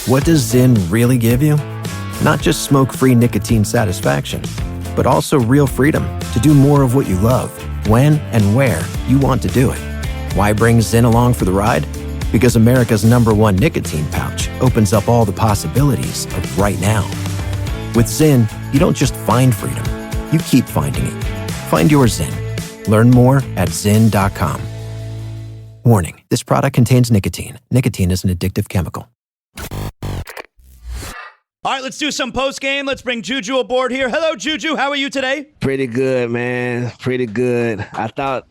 What does Zyn really give you? Not just smoke-free nicotine satisfaction, but also real freedom to do more of what you love, when and where you want to do it. Why bring Zyn along for the ride? Because America's #1 nicotine pouch opens up all the possibilities of right now. With Zyn, you don't just find freedom, you keep finding it. Find your Zyn. Learn more at Zyn.com. Warning, this product contains nicotine. Nicotine is an addictive chemical. All right, let's do some post-game. Let's bring JuJu aboard here. Hello, JuJu. How are you today? Pretty good, man. Pretty good. I thought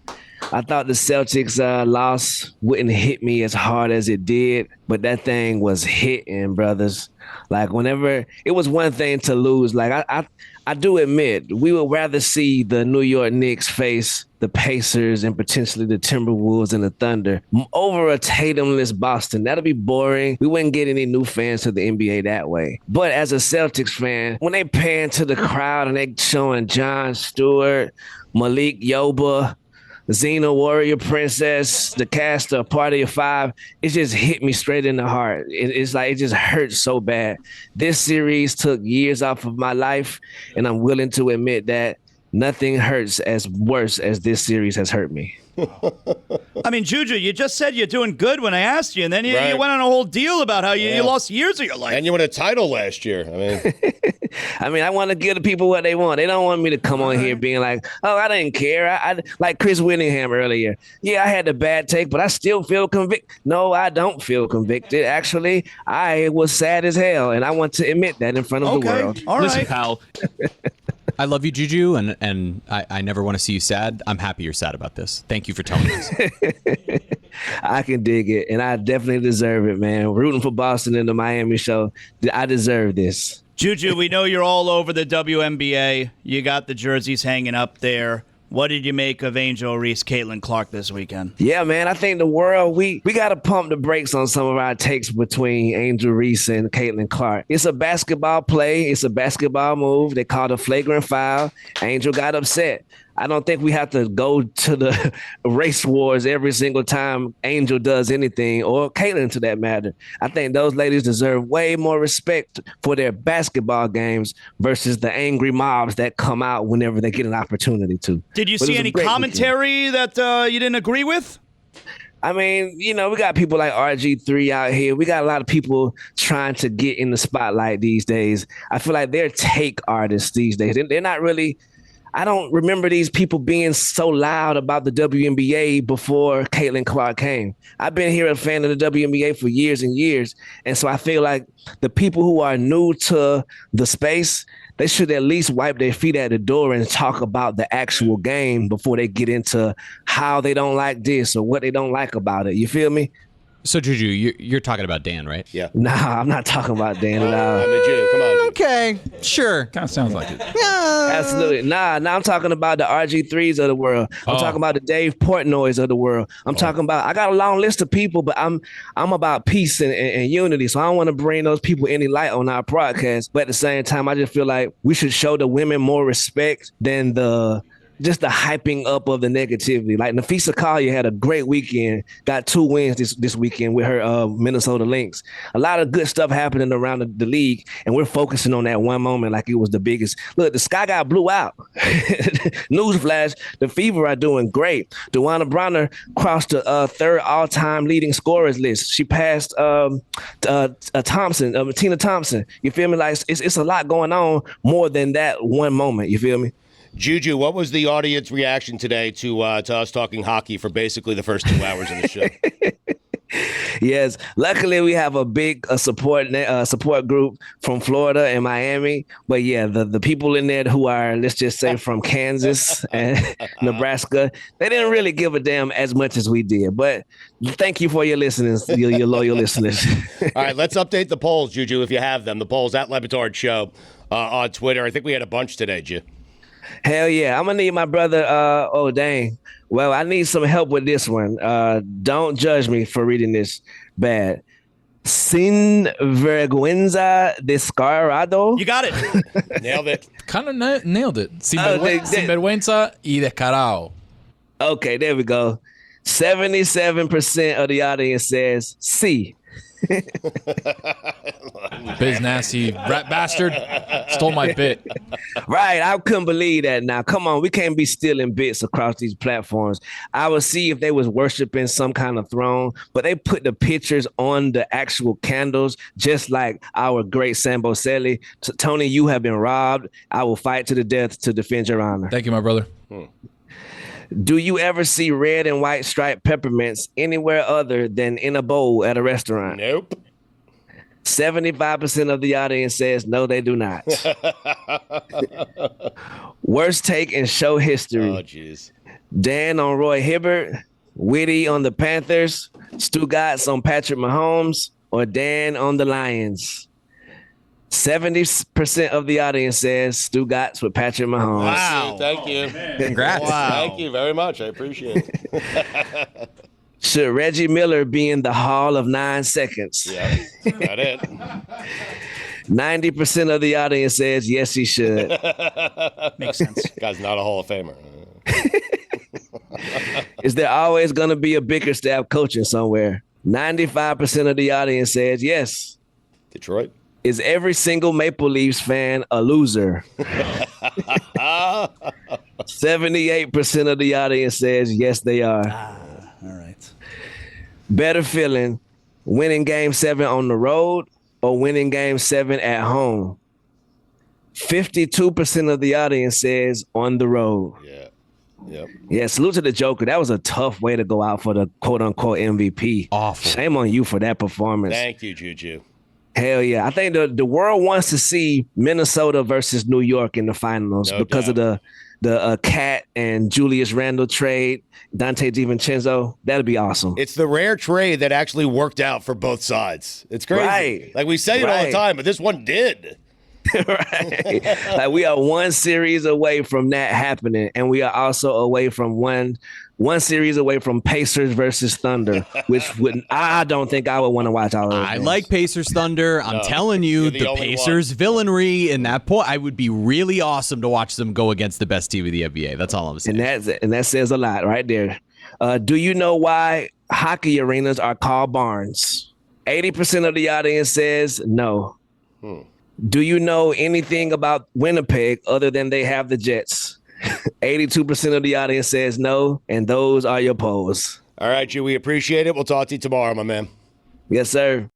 the Celtics loss wouldn't hit me as hard as it did, but that thing was hitting, brothers. Like, whenever it was one thing to lose, like I do admit we would rather see the New York Knicks face the Pacers and potentially the Timberwolves and the Thunder over a Tatumless Boston. That'll be boring. We wouldn't get any new fans to the NBA that way. But as a Celtics fan, when they pan to the crowd and they showing John Stewart, Malik Yoba, Xena Warrior Princess, the cast of Party of Five, it just hit me straight in the heart. It's like it just hurts so bad. This series took years off of my life, and I'm willing to admit that nothing hurts as worse as this series has hurt me. I mean, JuJu, you just said you're doing good when I asked you, and then you went on a whole deal about how you lost years of your life. And you won a title last year. I mean, I want to give the people what they want. They don't want me to come on here being like, oh, I didn't care. I like Chris Whittingham earlier. Yeah, I had a bad take, but I still feel convicted. No, I don't feel convicted. Actually, I was sad as hell, and I want to admit that in front of the world. All right. Listen, pal. I love you, JuJu, and I never want to see you sad. I'm happy you're sad about this. Thank you for telling us. I can dig it, and I definitely deserve it, man. Rooting for Boston in the Miami show, I deserve this. JuJu, we know you're all over the WNBA. You got the jerseys hanging up there. What did you make of Angel Reese, Caitlin Clark this weekend? Yeah, man, I think the world, we got to pump the brakes on some of our takes between Angel Reese and Caitlin Clark. It's a basketball play. It's a basketball move. They called a flagrant foul. Angel got upset. I don't think we have to go to the race wars every single time Angel does anything, or Caitlin to that matter. I think those ladies deserve way more respect for their basketball games versus the angry mobs that come out whenever they get an opportunity to. Did you see any commentary that you didn't agree with? I mean, you know, we got people like RG3 out here. We got a lot of people trying to get in the spotlight these days. I feel like they're take artists these days. They're not really... I don't remember these people being so loud about the WNBA before Caitlin Clark came. I've been here a fan of the WNBA for years and years. And so I feel like the people who are new to the space, they should at least wipe their feet at the door and talk about the actual game before they get into how they don't like this or what they don't like about it. You feel me? So, JuJu, you're talking about Dan, right? Yeah. Nah, I'm not talking about Dan at all. I mean, Ju, come on. Ju. Okay, sure. Kind of sounds like it. Yeah. Absolutely. Nah, I'm talking about the RG3s of the world. I'm talking about the Dave Portnoys of the world. I'm talking about, I got a long list of people, but I'm about peace and unity. So I don't want to bring those people any light on our broadcast. But at the same time, I just feel like we should show the women more respect than just the hyping up of the negativity. Like Nafisa Collier had a great weekend, got 2 wins this weekend with her Minnesota Lynx. A lot of good stuff happening around the league, and we're focusing on that one moment like it was the biggest. Look, the Sky got blew out. Newsflash, the Fever are doing great. DeWanna Bronner crossed the 3rd all-time leading scorers list. She passed Tina Thompson. You feel me? Like it's a lot going on more than that one moment. You feel me? JuJu, what was the audience reaction today to us talking hockey for basically the first 2 hours of the show? Yes, luckily we have a big support group from Florida and Miami. But yeah, the people in there who are, let's just say, from Kansas and Nebraska, they didn't really give a damn as much as we did. But thank you for your listeners, your loyal listeners. All right, let's update the polls, JuJu, if you have them. The polls at Batard Show on Twitter. I think we had a bunch today, Ju. Hell yeah. I'm going to need my brother. Oh, dang. Well, I need some help with this one. Don't judge me for reading this bad. Sin vergüenza descarado. You got it. Nailed it. Kind of nailed it. Sin vergüenza y descarado. Okay, there we go. 77% of the audience says C. Biz nasty rat bastard stole my bit. Right, I couldn't believe that. Now, come on, we can't be stealing bits across these platforms. I would see if they was worshiping some kind of throne, but they put the pictures on the actual candles, just like our great Sambo Selly. Tony, you have been robbed. I will fight to the death to defend your honor. Thank you, my brother. Do you ever see red and white striped peppermints anywhere other than in a bowl at a restaurant? Nope. 75% of the audience says no, they do not. Worst take in show history. Oh, jeez. Dan on Roy Hibbert, Witty on the Panthers, Stugotz on Patrick Mahomes, or Dan on the Lions? 70% of the audience says Stugotz with Patrick Mahomes. Wow. Thank you. Congrats. Wow. Thank you very much. I appreciate it. Should Reggie Miller be in the Hall of 9 Seconds? Yeah, got it. 90% of the audience says yes, he should. Makes sense. Guy's not a Hall of Famer. Is there always going to be a Bickerstaff coaching somewhere? 95% of the audience says yes. Detroit. Is every single Maple Leafs fan a loser? 78% of the audience says yes, they are. All right. Better feeling, winning Game 7 on the road or winning Game 7 at home? 52% of the audience says on the road. Yeah. Yep. Yeah, salute to the Joker. That was a tough way to go out for the quote-unquote MVP. Awful. Shame on you for that performance. Thank you, Juju. Hell yeah. I think the world wants to see Minnesota versus New York in the finals because of the Cat and Julius Randle trade, Dante DiVincenzo. That'd be awesome. It's the rare trade that actually worked out for both sides. It's crazy. Right. Like we say it all the time, but this one did. Right. Like we are one series away from that happening, and we are also away from one series away from Pacers versus Thunder, which I don't think I would want to watch all of those I games. like Pacers Thunder. I'm telling you, the the only Pacers villainry in that point, I would be really awesome to watch them go against the best team of the NBA. That's all I'm saying. And that says a lot right there. Do you know why hockey arenas are called barns? 80% of the audience says no. Do you know anything about Winnipeg other than they have the Jets? 82% of the audience says no, and those are your polls. All right, Ju, we appreciate it. We'll talk to you tomorrow, my man. Yes, sir.